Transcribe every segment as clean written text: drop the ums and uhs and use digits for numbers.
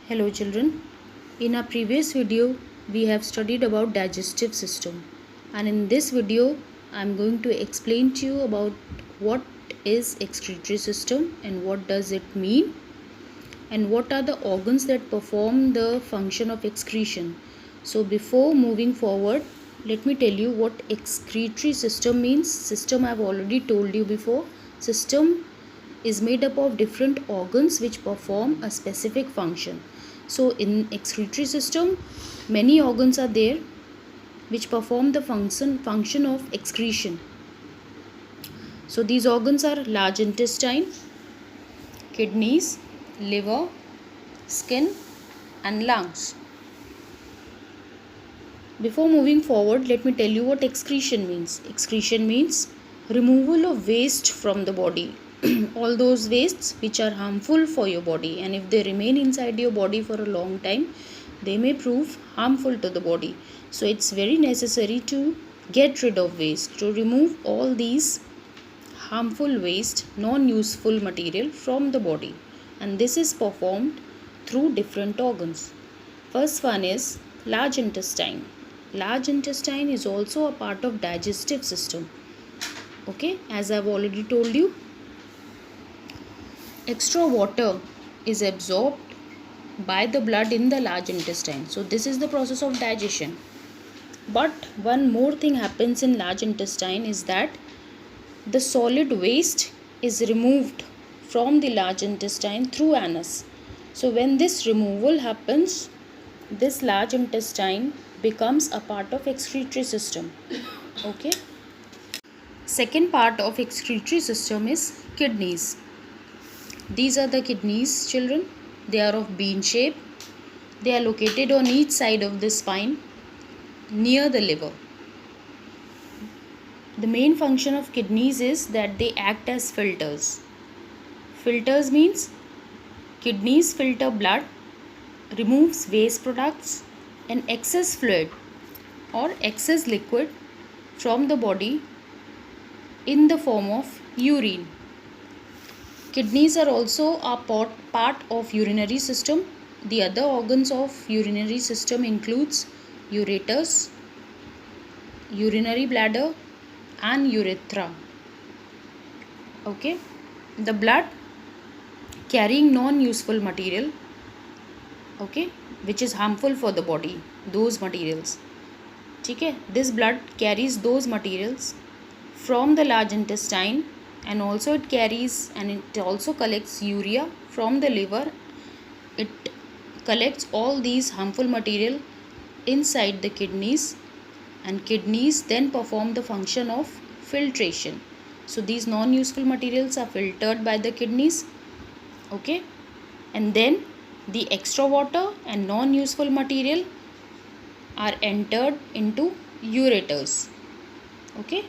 Hello children. In our previous video we have studied about digestive system, and in this video I am going to explain to you about what is excretory system and what does it mean and what are the organs that perform the function of excretion. So before moving forward, let me tell you what excretory system means. System I have already told you before. System is made up of different organs which perform a specific function. So in excretory system, many organs are there which perform the function of excretion. So these organs are large intestine, kidneys, liver, skin and lungs. Before moving forward, let me tell you what excretion means. Excretion means removal of waste from the body. All those wastes which are harmful for your body, and if they remain inside your body for a long time, they may prove harmful to the body. So it's very necessary to get rid of waste, to remove all these harmful waste, non-useful material from the body, and this is performed through different organs. First one is large intestine. Large intestine is also a part of digestive system. Okay, as I've already told you, extra water is absorbed by the blood in the large intestine. So this is the process of digestion. But one more thing happens in large intestine is that the solid waste is removed from the large intestine through anus. So when this removal happens, this large intestine becomes a part of excretory system. Okay. Second part of excretory system is kidneys. These are the kidneys, children. They are of bean shape. They are located on each side of the spine near the liver. The main function of kidneys is that they act as filters. Filters means kidneys filter blood, removes waste products and excess fluid or excess liquid from the body in the form of urine. Kidneys are also a part of urinary system. The other organs of urinary system includes ureters, urinary bladder and urethra. Okay, the blood carrying non-useful material, okay, which is harmful for the body, those materials. Okay, this blood carries those materials from the large intestine, and also it also collects urea from the liver. It collects all these harmful material inside the kidneys, and kidneys then perform the function of filtration. So these non-useful materials are filtered by the kidneys. Okay, and then the extra water and non-useful material are entered into ureters. Okay,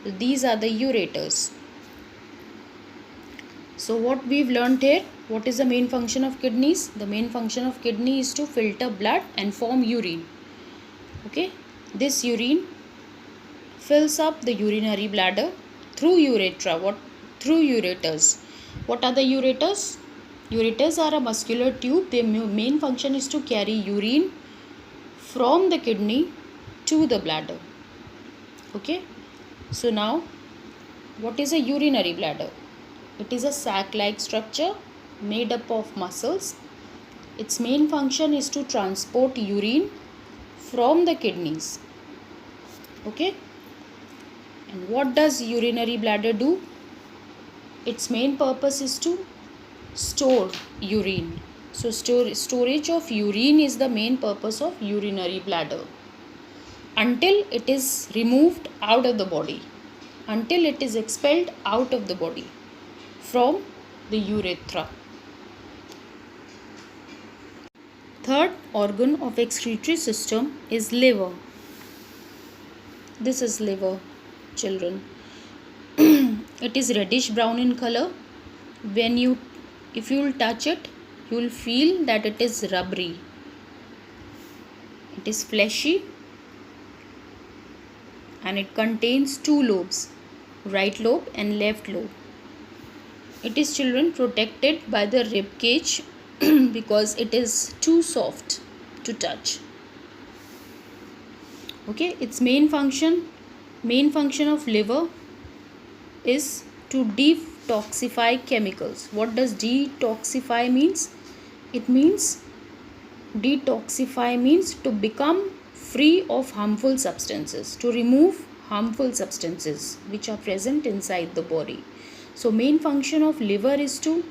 so these are the ureters. So what we've learned here, what is the main function of kidneys? The main function of kidney is to filter blood and form urine. Okay, this urine fills up the urinary bladder through urethra. Through ureters. What are the ureters? Ureters are a muscular tube. Their main function is to carry urine from the kidney to the bladder. Okay, so now what is a urinary bladder? It is a sac-like structure made up of muscles. Its main function is to transport urine from the kidneys. Okay, and what does urinary bladder do? Its main purpose is to store urine. So storage of urine is the main purpose of urinary bladder until it is removed out of the body, until it is expelled out of the body from the urethra. Third organ of excretory system is liver. This is liver, children. It is reddish brown in color. If you will touch it, you will feel that it is rubbery. It is fleshy and it contains two lobes, right lobe and left lobe. It is, children, protected by the rib cage because it is too soft to touch. Okay, its main function of liver is to detoxify chemicals. What does detoxify means? It means detoxify means to become free of harmful substances, to remove harmful substances which are present inside the body. So main function of liver is to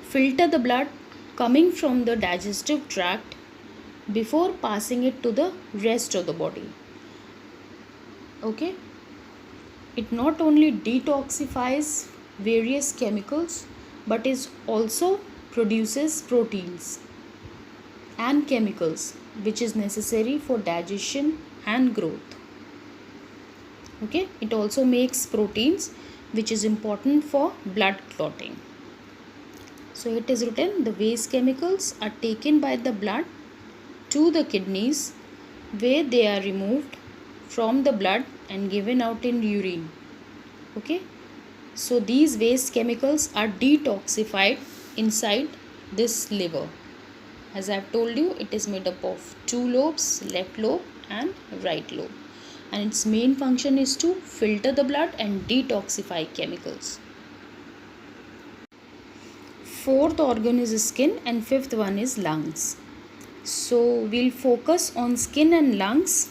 filter the blood coming from the digestive tract before passing it to the rest of the body. Okay, it not only detoxifies various chemicals but is also produces proteins and chemicals which is necessary for digestion and growth. Okay, it also makes proteins which is important for blood clotting. So it is written, the waste chemicals are taken by the blood to the kidneys where they are removed from the blood and given out in urine. Okay, so these waste chemicals are detoxified inside this liver. As I have told you, it is made up of two lobes, left lobe and right lobe, and its main function is to filter the blood and detoxify chemicals. Fourth organ is skin and fifth one is lungs. So we'll focus on skin and lungs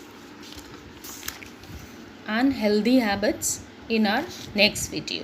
and healthy habits in our next video.